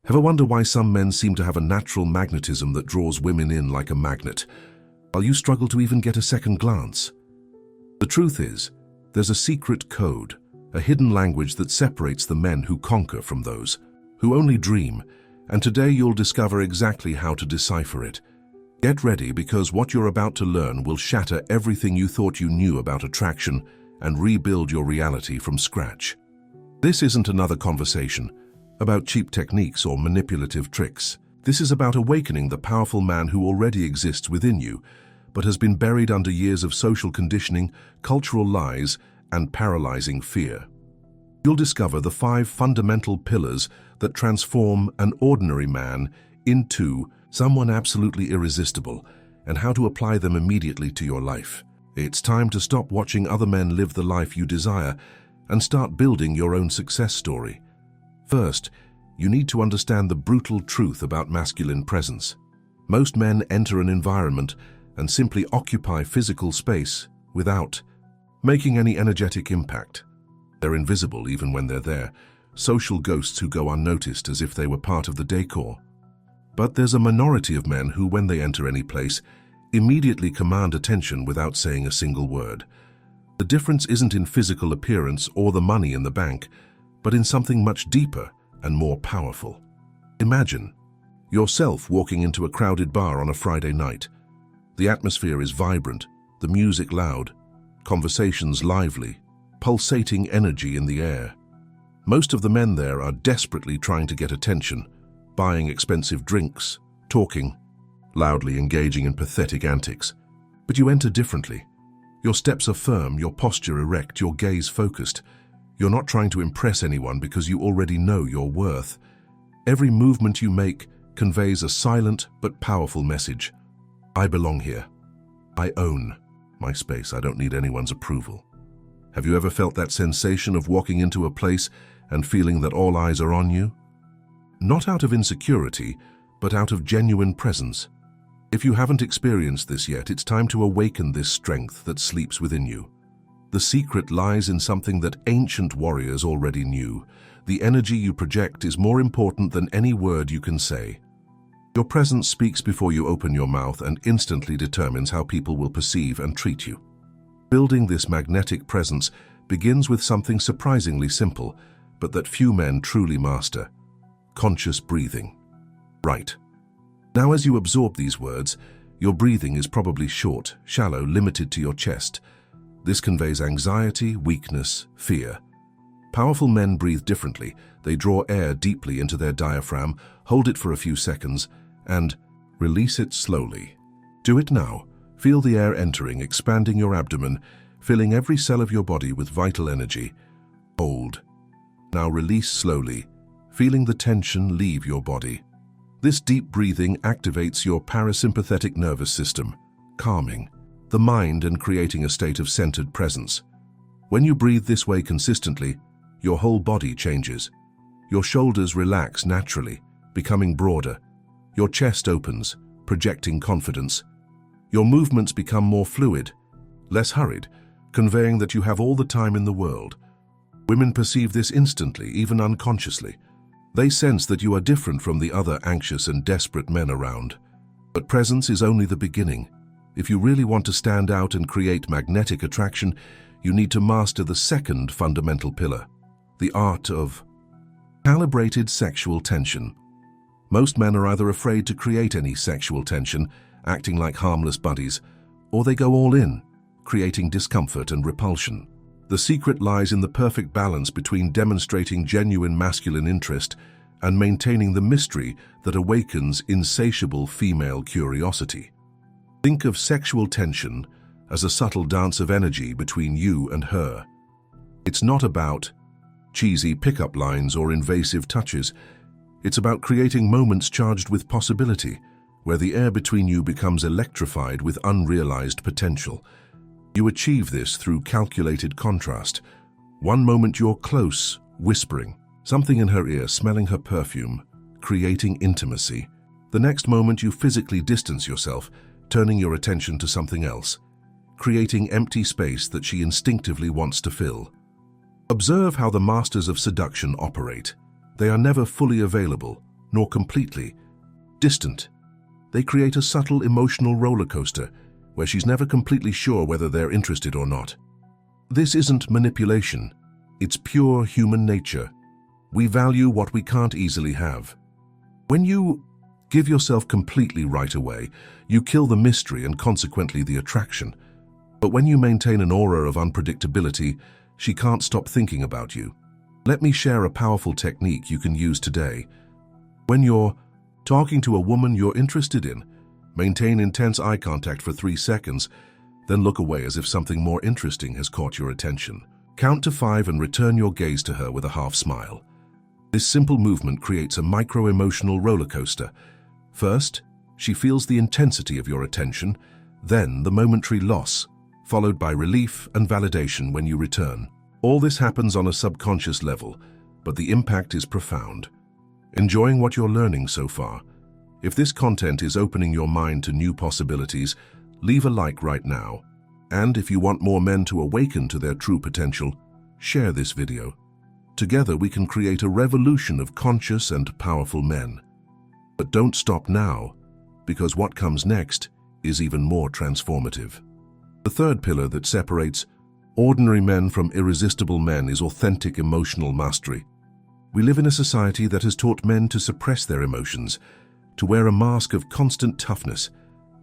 Ever wonder why some men seem to have a natural magnetism that draws women in like a magnet, while you struggle to even get a second glance? The truth is, there's a secret code, a hidden language that separates the men who conquer from those who only dream, and today you'll discover exactly how to decipher it. Get ready, because what you're about to learn will shatter everything you thought you knew about attraction and rebuild your reality from scratch. This isn't another conversation about cheap techniques or manipulative tricks. This is about awakening the powerful man who already exists within you, but has been buried under years of social conditioning, cultural lies, and paralyzing fear. You'll discover the 5 fundamental pillars that transform an ordinary man into someone absolutely irresistible, and how to apply them immediately to your life. It's time to stop watching other men live the life you desire and start building your own success story. First, you need to understand the brutal truth about masculine presence. Most men enter an environment and simply occupy physical space without making any energetic impact. They're invisible even when they're there, social ghosts who go unnoticed as if they were part of the decor. But there's a minority of men who, when they enter any place, immediately command attention without saying a single word. The difference isn't in physical appearance or the money in the bank, but in something much deeper and more powerful. Imagine yourself walking into a crowded bar on a Friday night. The atmosphere is vibrant, the music loud, conversations lively, pulsating energy in the air. Most of the men there are desperately trying to get attention, buying expensive drinks, talking, loudly engaging in pathetic antics. But you enter differently. Your steps are firm, your posture erect, your gaze focused. You're not trying to impress anyone because you already know your worth. Every movement you make conveys a silent but powerful message. I belong here. I own my space. I don't need anyone's approval. Have you ever felt that sensation of walking into a place and feeling that all eyes are on you? Not out of insecurity, but out of genuine presence. If you haven't experienced this yet, it's time to awaken this strength that sleeps within you. The secret lies in something that ancient warriors already knew. The energy you project is more important than any word you can say. Your presence speaks before you open your mouth and instantly determines how people will perceive and treat you. Building this magnetic presence begins with something surprisingly simple, but that few men truly master: conscious breathing. Right. Now, as you absorb these words, your breathing is probably short, shallow, limited to your chest. This conveys anxiety, weakness, fear. Powerful men breathe differently. They draw air deeply into their diaphragm, hold it for a few seconds, and release it slowly. Do it now. Feel the air entering, expanding your abdomen, filling every cell of your body with vital energy. Hold. Now release slowly, feeling the tension leave your body. This deep breathing activates your parasympathetic nervous system, calming the mind and creating a state of centered presence. When you breathe this way consistently, your whole body changes. Your shoulders relax naturally, becoming broader. Your chest opens, projecting confidence. Your movements become more fluid, less hurried, conveying that you have all the time in the world. Women perceive this instantly, even unconsciously. They sense that you are different from the other anxious and desperate men around. But presence is only the beginning. If you really want to stand out and create magnetic attraction, you need to master the second fundamental pillar, the art of calibrated sexual tension. Most men are either afraid to create any sexual tension, acting like harmless buddies, or they go all in, creating discomfort and repulsion. The secret lies in the perfect balance between demonstrating genuine masculine interest and maintaining the mystery that awakens insatiable female curiosity. Think of sexual tension as a subtle dance of energy between you and her. It's not about cheesy pickup lines or invasive touches. It's about creating moments charged with possibility, where the air between you becomes electrified with unrealized potential. You achieve this through calculated contrast. One moment you're close, whispering, something in her ear, smelling her perfume, creating intimacy. The next moment you physically distance yourself, turning your attention to something else, creating empty space that she instinctively wants to fill. Observe how the masters of seduction operate. They are never fully available, nor completely distant. They create a subtle emotional roller coaster where she's never completely sure whether they're interested or not. This isn't manipulation. It's pure human nature. We value what we can't easily have. When you give yourself completely right away, you kill the mystery and consequently the attraction. But when you maintain an aura of unpredictability, she can't stop thinking about you. Let me share a powerful technique you can use today. When you're talking to a woman you're interested in, maintain intense eye contact for 3 seconds, then look away as if something more interesting has caught your attention. Count to 5 and return your gaze to her with a half smile. This simple movement creates a micro-emotional roller coaster. First, she feels the intensity of your attention, then the momentary loss, followed by relief and validation when you return. All this happens on a subconscious level, but the impact is profound. Enjoying what you're learning so far? If this content is opening your mind to new possibilities, leave a like right now. And if you want more men to awaken to their true potential, share this video. Together we can create a revolution of conscious and powerful men. But don't stop now, because what comes next is even more transformative. The third pillar that separates ordinary men from irresistible men is authentic emotional mastery. We live in a society that has taught men to suppress their emotions, to wear a mask of constant toughness.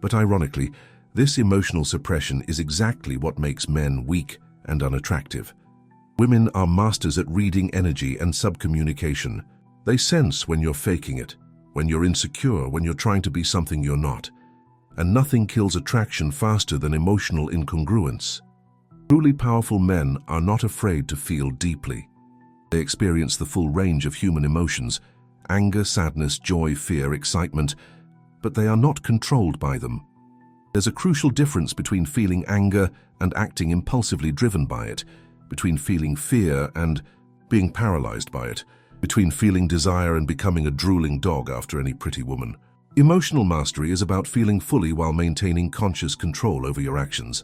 But ironically, this emotional suppression is exactly what makes men weak and unattractive. Women are masters at reading energy and subcommunication. They sense when you're faking it, when you're insecure, when you're trying to be something you're not. And nothing kills attraction faster than emotional incongruence. Truly powerful men are not afraid to feel deeply. They experience the full range of human emotions: anger, sadness, joy, fear, excitement, but they are not controlled by them. There's a crucial difference between feeling anger and acting impulsively driven by it, between feeling fear and being paralyzed by it, between feeling desire and becoming a drooling dog after any pretty woman. Emotional mastery is about feeling fully while maintaining conscious control over your actions.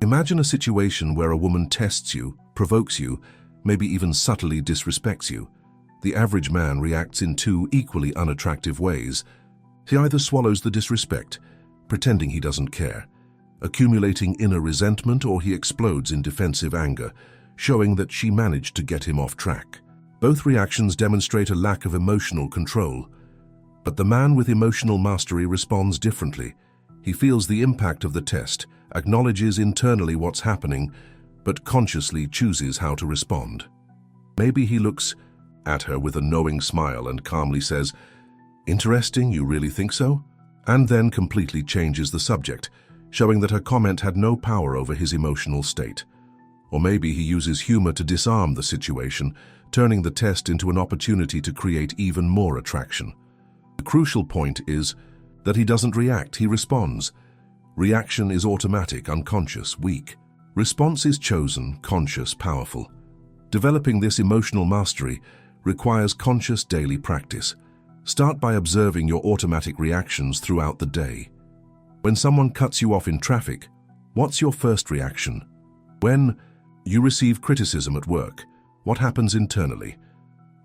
Imagine a situation where a woman tests you, provokes you, maybe even subtly disrespects you. The average man reacts in 2 equally unattractive ways. He either swallows the disrespect, pretending he doesn't care, accumulating inner resentment, or he explodes in defensive anger, showing that she managed to get him off track. Both reactions demonstrate a lack of emotional control. But the man with emotional mastery responds differently. He feels the impact of the test, acknowledges internally what's happening, but consciously chooses how to respond. Maybe he looks at her with a knowing smile and calmly says, "Interesting, you really think so?" And then completely changes the subject, showing that her comment had no power over his emotional state. Or maybe he uses humor to disarm the situation, turning the test into an opportunity to create even more attraction. The crucial point is that he doesn't react, he responds. Reaction is automatic, unconscious, weak. Response is chosen, conscious, powerful. Developing this emotional mastery requires conscious daily practice. Start by observing your automatic reactions throughout the day. When someone cuts you off in traffic, what's your first reaction? When you receive criticism at work, what happens internally?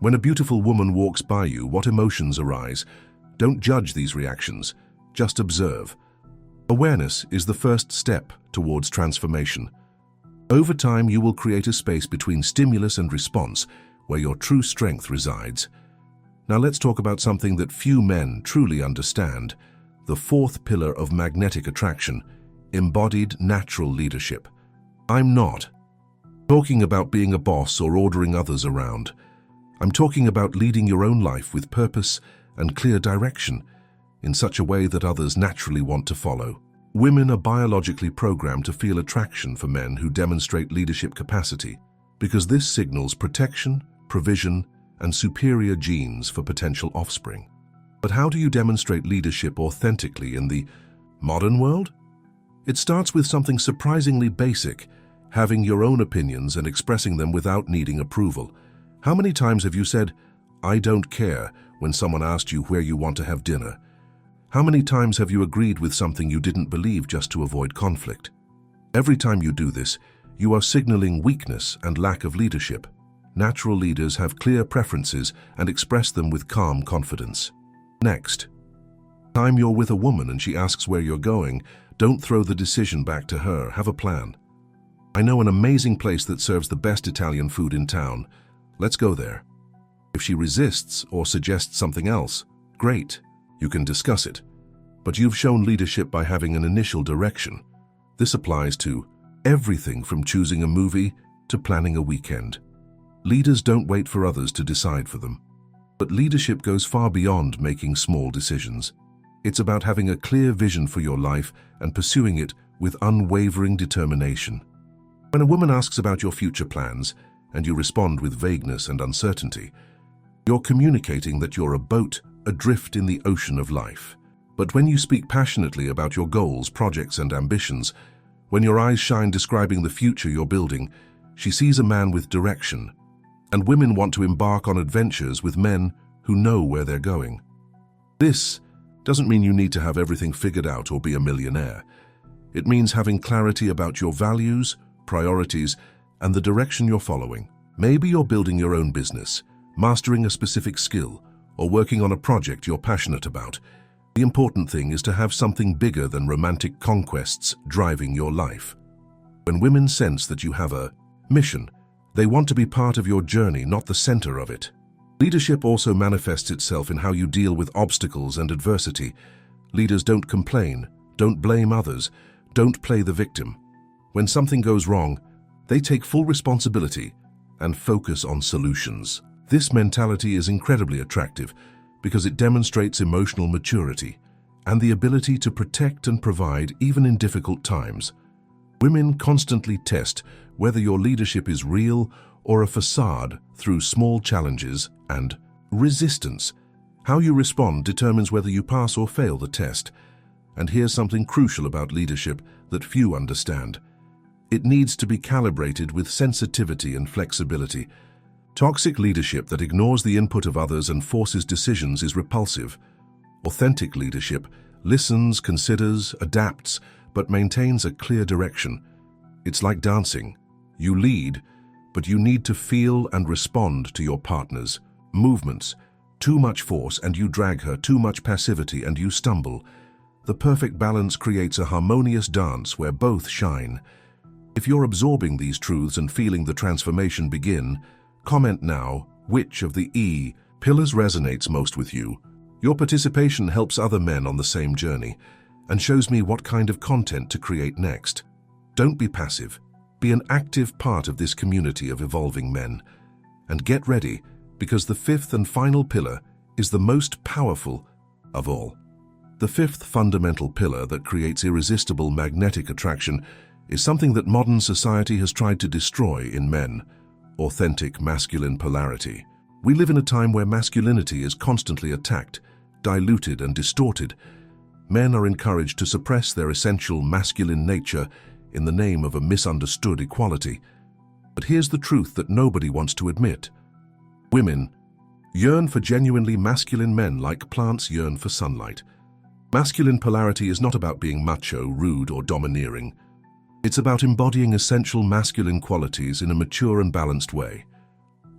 When a beautiful woman walks by you, what emotions arise? Don't judge these reactions, just observe. Awareness is the first step towards transformation. Over time, you will create a space between stimulus and response where your true strength resides. Now let's talk about something that few men truly understand: the fourth pillar of magnetic attraction, embodied natural leadership. I'm not talking about being a boss or ordering others around. I'm talking about leading your own life with purpose and clear direction in such a way that others naturally want to follow. Women are biologically programmed to feel attraction for men who demonstrate leadership capacity because this signals protection, provision, and superior genes for potential offspring. But how do you demonstrate leadership authentically in the modern world? It starts with something surprisingly basic: having your own opinions and expressing them without needing approval. How many times have you said, "I don't care," when someone asked you where you want to have dinner? How many times have you agreed with something you didn't believe just to avoid conflict? Every time you do this, you are signaling weakness and lack of leadership. Natural leaders have clear preferences and express them with calm confidence. Next, time you're with a woman and she asks where you're going, don't throw the decision back to her. Have a plan. I know an amazing place that serves the best Italian food in town. Let's go there. If she resists or suggests something else, great, you can discuss it. But you've shown leadership by having an initial direction. This applies to everything from choosing a movie to planning a weekend. Leaders don't wait for others to decide for them. But leadership goes far beyond making small decisions. It's about having a clear vision for your life and pursuing it with unwavering determination. When a woman asks about your future plans and you respond with vagueness and uncertainty, you're communicating that you're a boat adrift in the ocean of life. But when you speak passionately about your goals, projects, and ambitions, when your eyes shine describing the future you're building, she sees a man with direction. And women want to embark on adventures with men who know where they're going. This doesn't mean you need to have everything figured out or be a millionaire. It means having clarity about your values, priorities, and the direction you're following. Maybe you're building your own business, mastering a specific skill, or working on a project you're passionate about. The important thing is to have something bigger than romantic conquests driving your life. When women sense that you have a mission, they want to be part of your journey, not the center of it. Leadership also manifests itself in how you deal with obstacles and adversity. Leaders don't complain, don't blame others, don't play the victim. When something goes wrong, they take full responsibility and focus on solutions. This mentality is incredibly attractive because it demonstrates emotional maturity and the ability to protect and provide even in difficult times. Women constantly test whether your leadership is real or a facade through small challenges and resistance. How you respond determines whether you pass or fail the test. And here's something crucial about leadership that few understand. It needs to be calibrated with sensitivity and flexibility. Toxic leadership that ignores the input of others and forces decisions is repulsive. Authentic leadership listens, considers, adapts, but maintains a clear direction. It's like dancing. You lead, but you need to feel and respond to your partner's movements. Too much force and you drag her, too much passivity and you stumble. The perfect balance creates a harmonious dance where both shine. If you're absorbing these truths and feeling the transformation begin, comment now which of the E pillars resonates most with you. Your participation helps other men on the same journey and shows me what kind of content to create next. Don't be passive. Be an active part of this community of evolving men. And get ready, because the fifth and final pillar is the most powerful of all. The fifth fundamental pillar that creates irresistible magnetic attraction is something that modern society has tried to destroy in men: authentic masculine polarity. We live in a time where masculinity is constantly attacked, diluted, and distorted. Men are encouraged to suppress their essential masculine nature in the name of a misunderstood equality. But here's the truth that nobody wants to admit. Women yearn for genuinely masculine men like plants yearn for sunlight. Masculine polarity is not about being macho, rude, or domineering. It's about embodying essential masculine qualities in a mature and balanced way.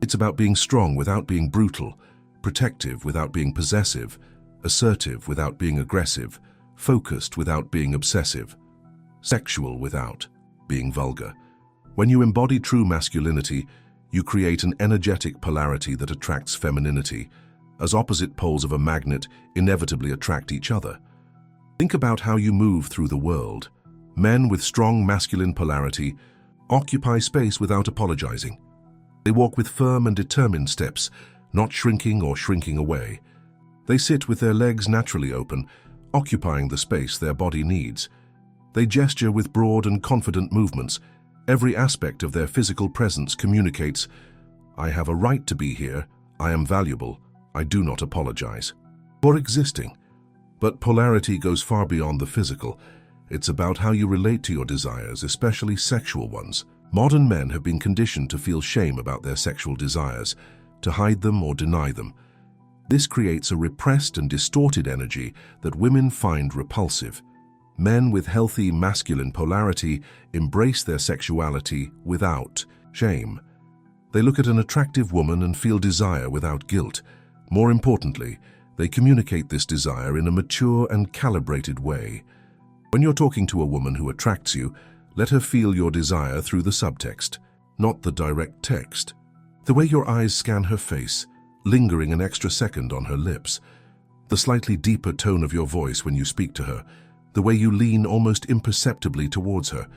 It's about being strong without being brutal, protective without being possessive, assertive without being aggressive, focused without being obsessive, sexual without being vulgar. When you embody true masculinity, you create an energetic polarity that attracts femininity, as opposite poles of a magnet inevitably attract each other. Think about how you move through the world. Men with strong masculine polarity occupy space without apologizing. They walk with firm and determined steps, not shrinking or shrinking away. They sit with their legs naturally open, occupying the space their body needs. They gesture with broad and confident movements. Every aspect of their physical presence communicates, "I have a right to be here, I am valuable, I do not apologize," for existing. But polarity goes far beyond the physical. It's about how you relate to your desires, especially sexual ones. Modern men have been conditioned to feel shame about their sexual desires, to hide them or deny them. This creates a repressed and distorted energy that women find repulsive. Men with healthy masculine polarity embrace their sexuality without shame. They look at an attractive woman and feel desire without guilt. More importantly, they communicate this desire in a mature and calibrated way. When you're talking to a woman who attracts you, let her feel your desire through the subtext, not the direct text. The way your eyes scan her face, lingering an extra second on her lips. The slightly deeper tone of your voice when you speak to her. The way you lean almost imperceptibly towards her.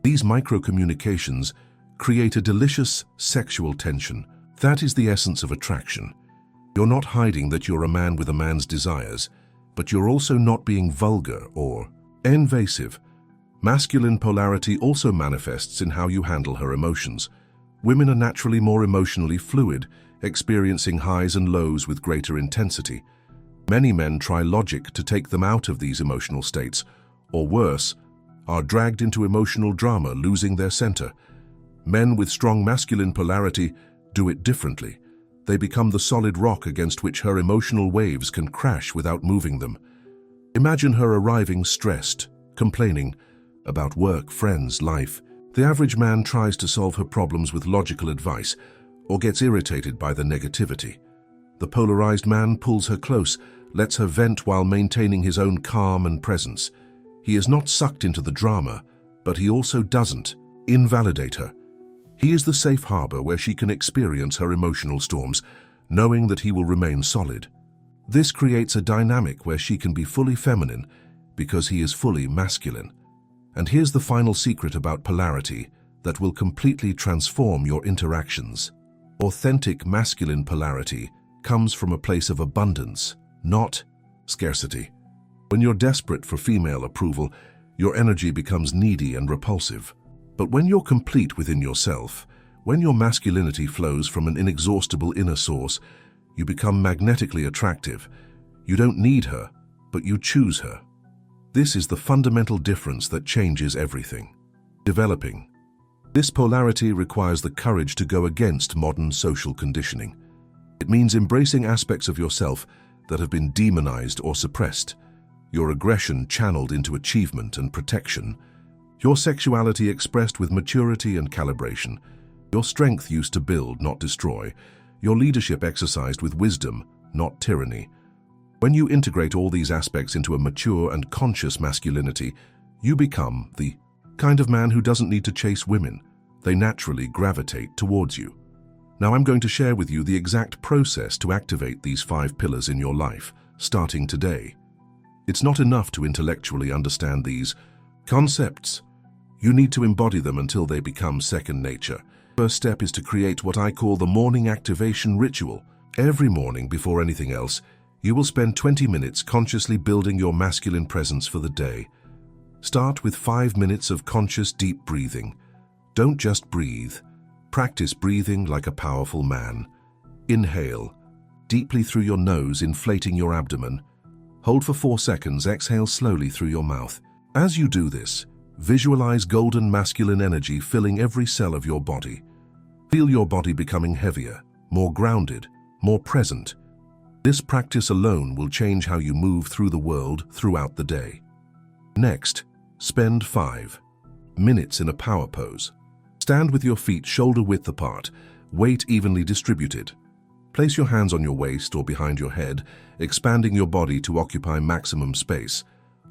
These micro-communications create a delicious sexual tension. That is the essence of attraction. You're not hiding that you're a man with a man's desires, but you're also not being vulgar or invasive. Masculine polarity also manifests in how you handle her emotions. Women are naturally more emotionally fluid, experiencing highs and lows with greater intensity. Many men try logic to take them out of these emotional states, or worse, are dragged into emotional drama, losing their center. Men with strong masculine polarity do it differently. They become the solid rock against which her emotional waves can crash without moving them. Imagine her arriving stressed, complaining about work, friends, life. The average man tries to solve her problems with logical advice or gets irritated by the negativity. The polarized man pulls her close, lets her vent while maintaining his own calm and presence. He is not sucked into the drama, but he also doesn't invalidate her. He is the safe harbor where she can experience her emotional storms, knowing that he will remain solid. This creates a dynamic where she can be fully feminine because he is fully masculine. And here's the final secret about polarity that will completely transform your interactions. Authentic masculine polarity comes from a place of abundance, not scarcity. When you're desperate for female approval, your energy becomes needy and repulsive. But when you're complete within yourself, when your masculinity flows from an inexhaustible inner source, you become magnetically attractive. You don't need her, but you choose her. This is the fundamental difference that changes everything. Developing. This polarity requires the courage to go against modern social conditioning. It means embracing aspects of yourself that have been demonized or suppressed, your aggression channeled into achievement and protection, your sexuality expressed with maturity and calibration, your strength used to build, not destroy, your leadership exercised with wisdom, not tyranny. When you integrate all these aspects into a mature and conscious masculinity, you become the kind of man who doesn't need to chase women. They naturally gravitate towards you. Now I'm going to share with you the exact process to activate these 5 pillars in your life, starting today. It's not enough to intellectually understand these concepts. You need to embody them until they become second nature. First step is to create what I call the morning activation ritual. Every morning, before anything else, you will spend 20 minutes consciously building your masculine presence for the day. Start with 5 minutes of conscious deep breathing. Don't just breathe. Practice breathing like a powerful man. Inhale, deeply through your nose, inflating your abdomen. Hold for 4 seconds, exhale slowly through your mouth. As you do this, visualize golden masculine energy filling every cell of your body. Feel your body becoming heavier, more grounded, more present. This practice alone will change how you move through the world throughout the day. Next, spend 5 minutes in a power pose. Stand with your feet shoulder-width apart, weight evenly distributed. Place your hands on your waist or behind your head, expanding your body to occupy maximum space.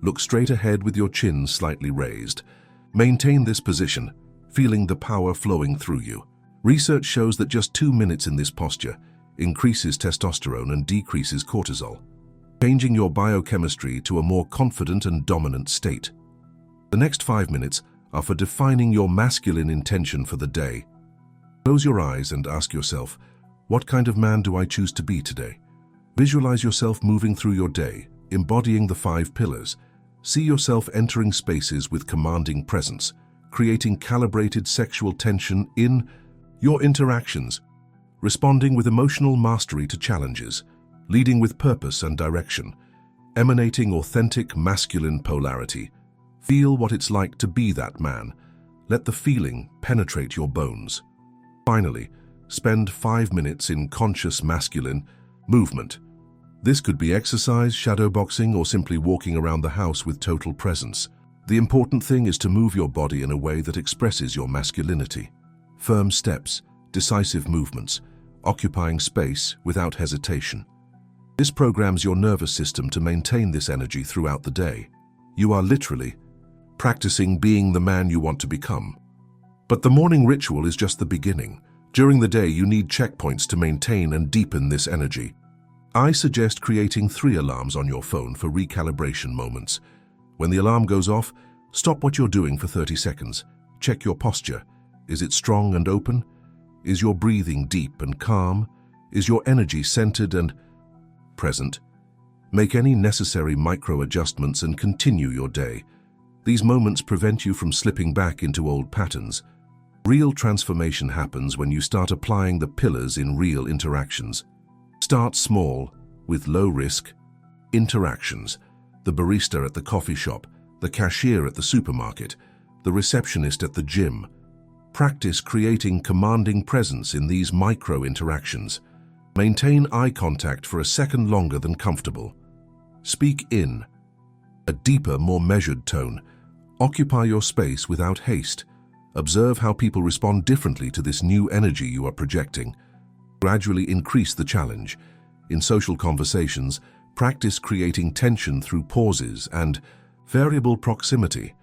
Look straight ahead with your chin slightly raised. Maintain this position, feeling the power flowing through you. Research shows that just 2 minutes in this posture increases testosterone and decreases cortisol, changing your biochemistry to a more confident and dominant state. The next 5 minutes are for defining your masculine intention for the day. Close your eyes and ask yourself, what kind of man do I choose to be today? Visualize yourself moving through your day, embodying the 5 pillars. See yourself entering spaces with commanding presence, creating calibrated sexual tension in your interactions, responding with emotional mastery to challenges, leading with purpose and direction, emanating authentic masculine polarity. Feel what it's like to be that man. Let the feeling penetrate your bones. Finally, spend 5 minutes in conscious masculine movement. This could be exercise, shadowboxing, or simply walking around the house with total presence. The important thing is to move your body in a way that expresses your masculinity. Firm steps, decisive movements, occupying space without hesitation. This programs your nervous system to maintain this energy throughout the day. You are literally practicing being the man you want to become. But the morning ritual is just the beginning. During the day, you need checkpoints to maintain and deepen this energy. I suggest creating 3 alarms on your phone for recalibration moments. When the alarm goes off, stop what you're doing for 30 seconds. Check your posture. Is it strong and open? Is your breathing deep and calm? Is your energy centered and present? Make any necessary micro-adjustments and continue your day. These moments prevent you from slipping back into old patterns. Real transformation happens when you start applying the pillars in real interactions. Start small, with low-risk interactions. The barista at the coffee shop, the cashier at the supermarket, the receptionist at the gym. Practice creating commanding presence in these micro-interactions. Maintain eye contact for a second longer than comfortable. Speak in a deeper, more measured tone. Occupy your space without haste. Observe how people respond differently to this new energy you are projecting. Gradually increase the challenge. In social conversations, practice creating tension through pauses and variable proximity.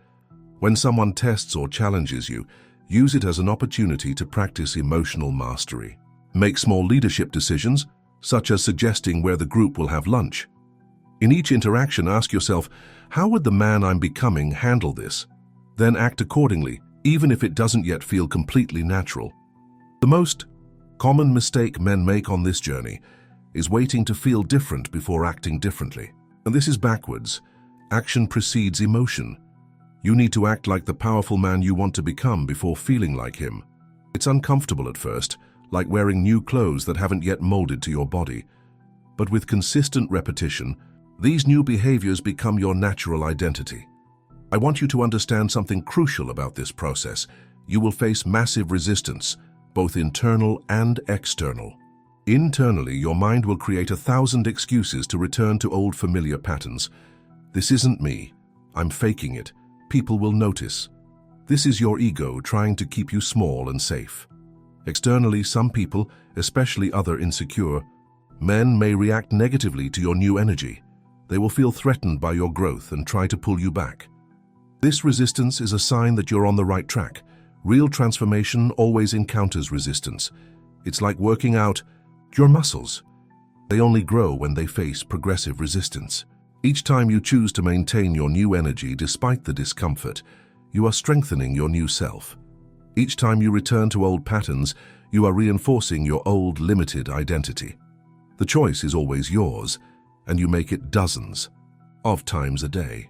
When someone tests or challenges you, use it as an opportunity to practice emotional mastery. Make small leadership decisions, such as suggesting where the group will have lunch. In each interaction, ask yourself, how would the man I'm becoming handle this? Then act accordingly, even if it doesn't yet feel completely natural. The most common mistake men make on this journey is waiting to feel different before acting differently. And this is backwards. Action precedes emotion. You need to act like the powerful man you want to become before feeling like him. It's uncomfortable at first, like wearing new clothes that haven't yet molded to your body. But with consistent repetition, these new behaviors become your natural identity. I want you to understand something crucial about this process. You will face massive resistance, both internal and external. Internally, your mind will create 1,000 excuses to return to old familiar patterns. This isn't me. I'm faking it. People will notice. This is your ego trying to keep you small and safe. Externally, some people, especially other insecure men, may react negatively to your new energy. They will feel threatened by your growth and try to pull you back. This resistance is a sign that you're on the right track. Real transformation always encounters resistance. It's like working out your muscles. They only grow when they face progressive resistance. Each time you choose to maintain your new energy despite the discomfort, you are strengthening your new self. Each time you return to old patterns, you are reinforcing your old limited identity. The choice is always yours, and you make it dozens of times a day.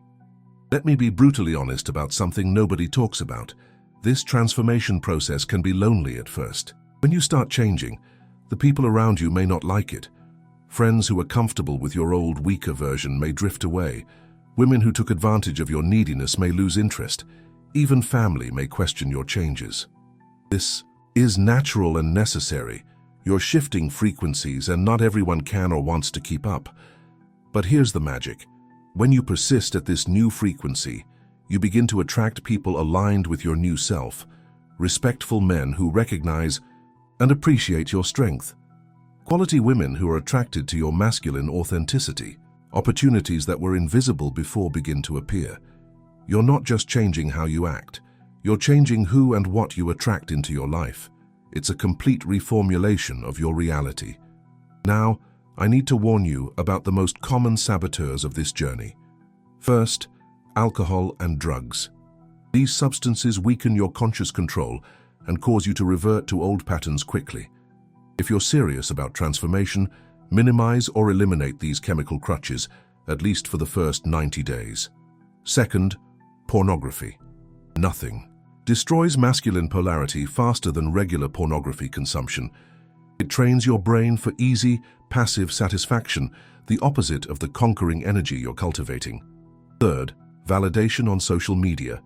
Let me be brutally honest about something nobody talks about. This transformation process can be lonely at first. When you start changing, the people around you may not like it. Friends who are comfortable with your old, weaker version may drift away. Women who took advantage of your neediness may lose interest. Even family may question your changes. This is natural and necessary. You're shifting frequencies, and not everyone can or wants to keep up. But here's the magic. When you persist at this new frequency, you begin to attract people aligned with your new self, respectful men who recognize and appreciate your strength, quality women who are attracted to your masculine authenticity. Opportunities that were invisible before begin to appear. You're not just changing how you act, you're changing who and what you attract into your life. It's a complete reformulation of your reality. Now, I need to warn you about the most common saboteurs of this journey. First, alcohol and drugs. These substances weaken your conscious control and cause you to revert to old patterns quickly. If you're serious about transformation, minimize or eliminate these chemical crutches, at least for the first 90 days. Second, pornography. Nothing destroys masculine polarity faster than regular pornography consumption. It trains your brain for easy, passive satisfaction, the opposite of the conquering energy you're cultivating. Third, validation on social media.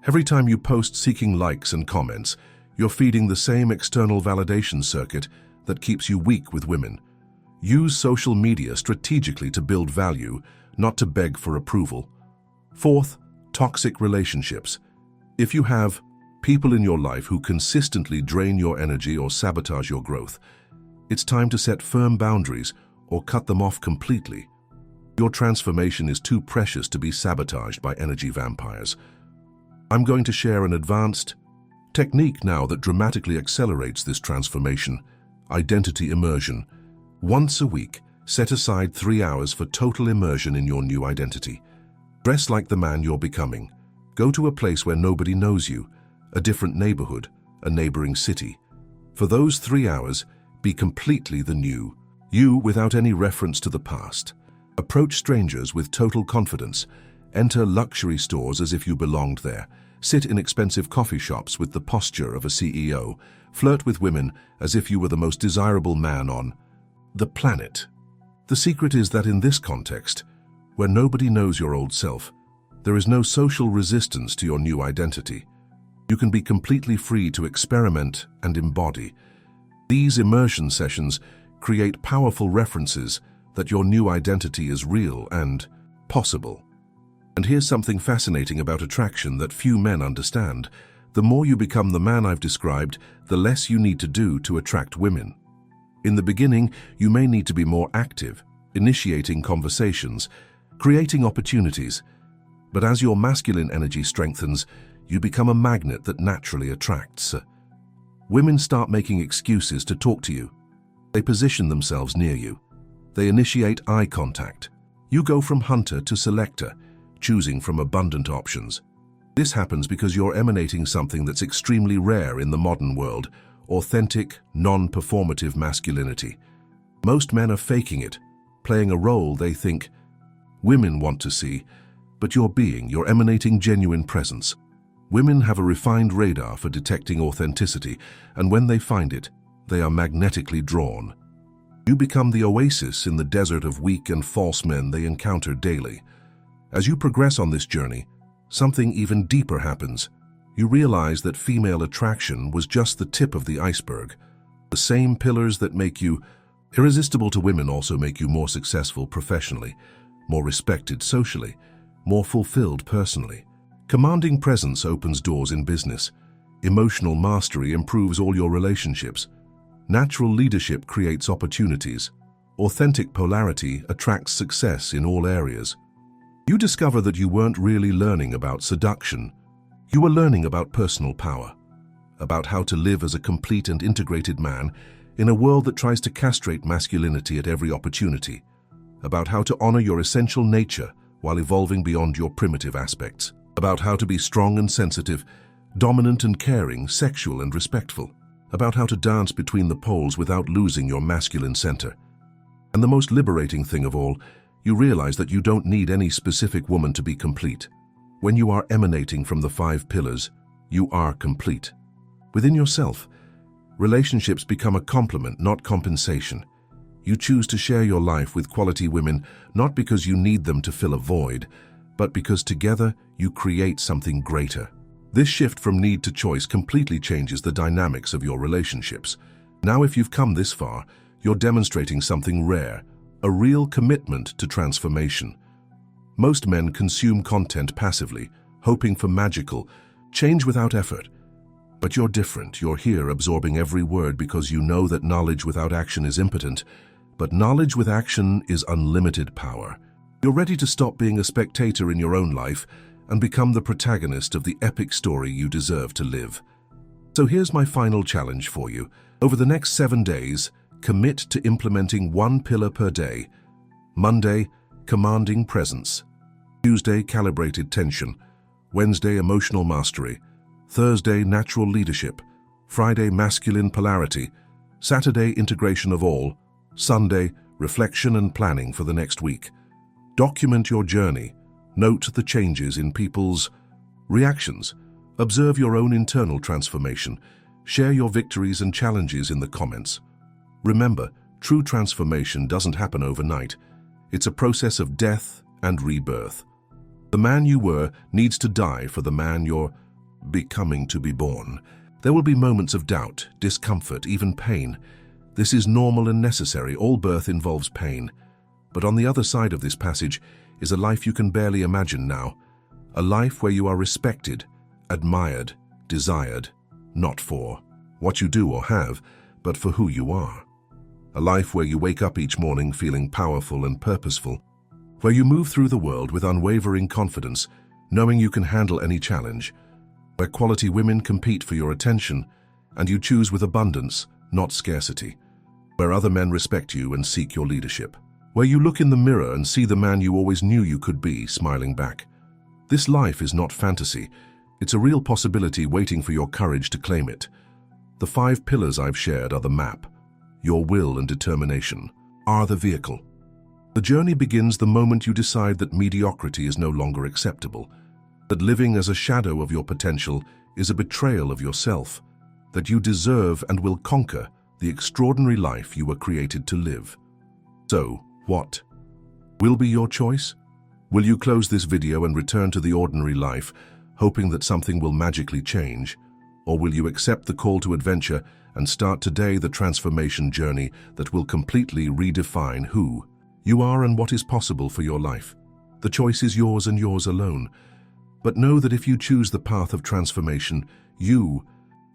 Every time you post seeking likes and comments, you're feeding the same external validation circuit that keeps you weak with women. Use social media strategically to build value, not to beg for approval. Fourth, toxic relationships. If you have people in your life who consistently drain your energy or sabotage your growth. It's time to set firm boundaries or cut them off completely. Your transformation is too precious to be sabotaged by energy vampires. I'm going to share an advanced technique now that dramatically accelerates this transformation: identity immersion. Once a week, set aside 3 hours for total immersion in your new identity. Dress like the man you're becoming. Go to a place where nobody knows you, a different neighborhood, a neighboring city. For those 3 hours, be completely the new you without any reference to the past. Approach strangers with total confidence. Enter luxury stores as if you belonged there. Sit in expensive coffee shops with the posture of a CEO. Flirt with women as if you were the most desirable man on the planet. The secret is that in this context, where nobody knows your old self, there is no social resistance to your new identity. You can be completely free to experiment and embody. These immersion sessions create powerful references that your new identity is real and possible. And here's something fascinating about attraction that few men understand. The more you become the man I've described, the less you need to do to attract women. In the beginning, you may need to be more active, initiating conversations, creating opportunities. But as your masculine energy strengthens, you become a magnet that naturally attracts. Women start making excuses to talk to you. They position themselves near you. They initiate eye contact. You go from hunter to selector, choosing from abundant options. This happens because you're emanating something that's extremely rare in the modern world: authentic, non-performative masculinity. Most men are faking it, playing a role they think women want to see, but you're emanating genuine presence. Women have a refined radar for detecting authenticity, and when they find it, they are magnetically drawn. You become the oasis in the desert of weak and false men they encounter daily. As you progress on this journey, something even deeper happens. You realize that female attraction was just the tip of the iceberg. The same pillars that make you irresistible to women also make you more successful professionally, more respected socially, more fulfilled personally. Commanding presence opens doors in business. Emotional mastery improves all your relationships. Natural leadership creates opportunities. Authentic polarity attracts success in all areas. You discover that you weren't really learning about seduction. You were learning about personal power, about how to live as a complete and integrated man in a world that tries to castrate masculinity at every opportunity, about how to honor your essential nature while evolving beyond your primitive aspects, about how to be strong and sensitive, dominant and caring, sexual and respectful, about how to dance between the poles without losing your masculine center. And the most liberating thing of all, you realize that you don't need any specific woman to be complete. When you are emanating from the 5 pillars, you are complete. Within yourself, relationships become a complement, not compensation. You choose to share your life with quality women, not because you need them to fill a void, but because together you create something greater. This shift from need to choice completely changes the dynamics of your relationships. Now, if you've come this far, you're demonstrating something rare, a real commitment to transformation. Most men consume content passively, hoping for magical change without effort. But you're different. You're here absorbing every word because you know that knowledge without action is impotent, but knowledge with action is unlimited power. You're ready to stop being a spectator in your own life and become the protagonist of the epic story you deserve to live. So here's my final challenge for you. Over the next 7 days, commit to implementing 1 pillar per day. Monday, commanding presence. Tuesday, calibrated tension. Wednesday, emotional mastery. Thursday, natural leadership. Friday, masculine polarity. Saturday, integration of all. Sunday, reflection and planning for the next week. Document your journey. Note the changes in people's reactions. Observe your own internal transformation. Share your victories and challenges in the comments. Remember, true transformation doesn't happen overnight. It's a process of death and rebirth. The man you were needs to die for the man you're becoming to be born. There will be moments of doubt, discomfort, even pain. This is normal and necessary. All birth involves pain. But on the other side of this passage is a life you can barely imagine now. A life where you are respected, admired, desired, not for what you do or have, but for who you are. A life where you wake up each morning feeling powerful and purposeful, where you move through the world with unwavering confidence, knowing you can handle any challenge, where quality women compete for your attention and you choose with abundance, not scarcity, where other men respect you and seek your leadership, where you look in the mirror and see the man you always knew you could be smiling back. This life is not fantasy. It's a real possibility waiting for your courage to claim it. The 5 pillars I've shared are the map. Your will and determination are the vehicle. The journey begins the moment you decide that mediocrity is no longer acceptable, that living as a shadow of your potential is a betrayal of yourself, that you deserve and will conquer the extraordinary life you were created to live. So, what will be your choice? Will you close this video and return to the ordinary life, hoping that something will magically change? Or will you accept the call to adventure and start today the transformation journey that will completely redefine who you are and what is possible for your life? The choice is yours and yours alone. But know that if you choose the path of transformation, you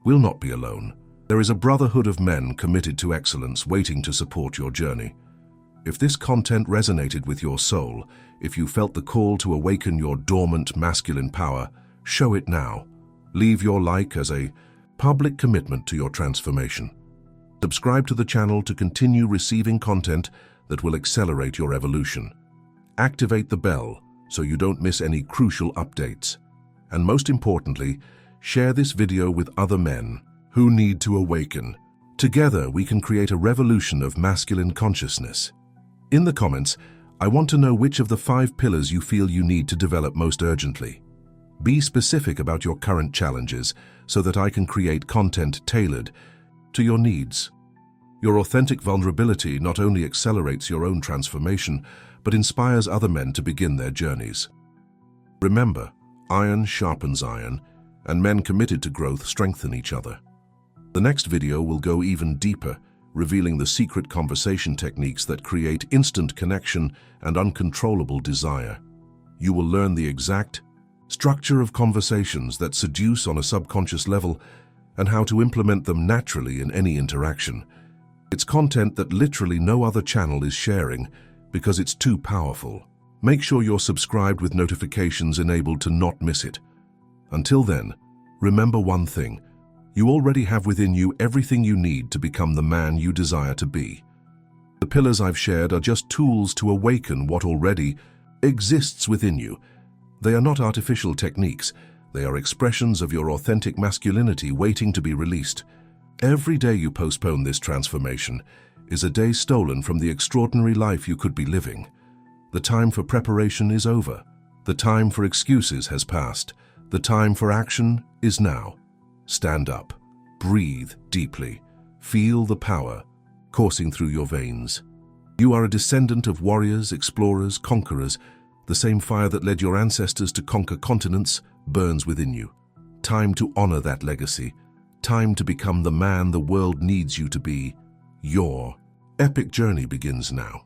will not be alone. There is a brotherhood of men committed to excellence waiting to support your journey. If this content resonated with your soul, if you felt the call to awaken your dormant masculine power, show it now. Leave your like as a public commitment to your transformation. Subscribe to the channel to continue receiving content that will accelerate your evolution. Activate the bell so you don't miss any crucial updates. And most importantly, share this video with other men who need to awaken. Together, we can create a revolution of masculine consciousness. In the comments, I want to know which of the 5 pillars you feel you need to develop most urgently. Be specific about your current challenges so that I can create content tailored to your needs. Your authentic vulnerability not only accelerates your own transformation, but inspires other men to begin their journeys. Remember, iron sharpens iron, and men committed to growth strengthen each other. The next video will go even deeper, revealing the secret conversation techniques that create instant connection and uncontrollable desire. You will learn the exact structure of conversations that seduce on a subconscious level and how to implement them naturally in any interaction. It's content that literally no other channel is sharing because it's too powerful. Make sure you're subscribed with notifications enabled to not miss it. Until then, remember one thing. You already have within you everything you need to become the man you desire to be. The pillars I've shared are just tools to awaken what already exists within you. They are not artificial techniques. They are expressions of your authentic masculinity waiting to be released. Every day you postpone this transformation is a day stolen from the extraordinary life you could be living. The time for preparation is over. The time for excuses has passed. The time for action is now. Stand up, breathe deeply, feel the power coursing through your veins. You are a descendant of warriors, explorers, conquerors. The same fire that led your ancestors to conquer continents burns within you. Time to honor that legacy. Time to become the man the world needs you to be. Your epic journey begins now.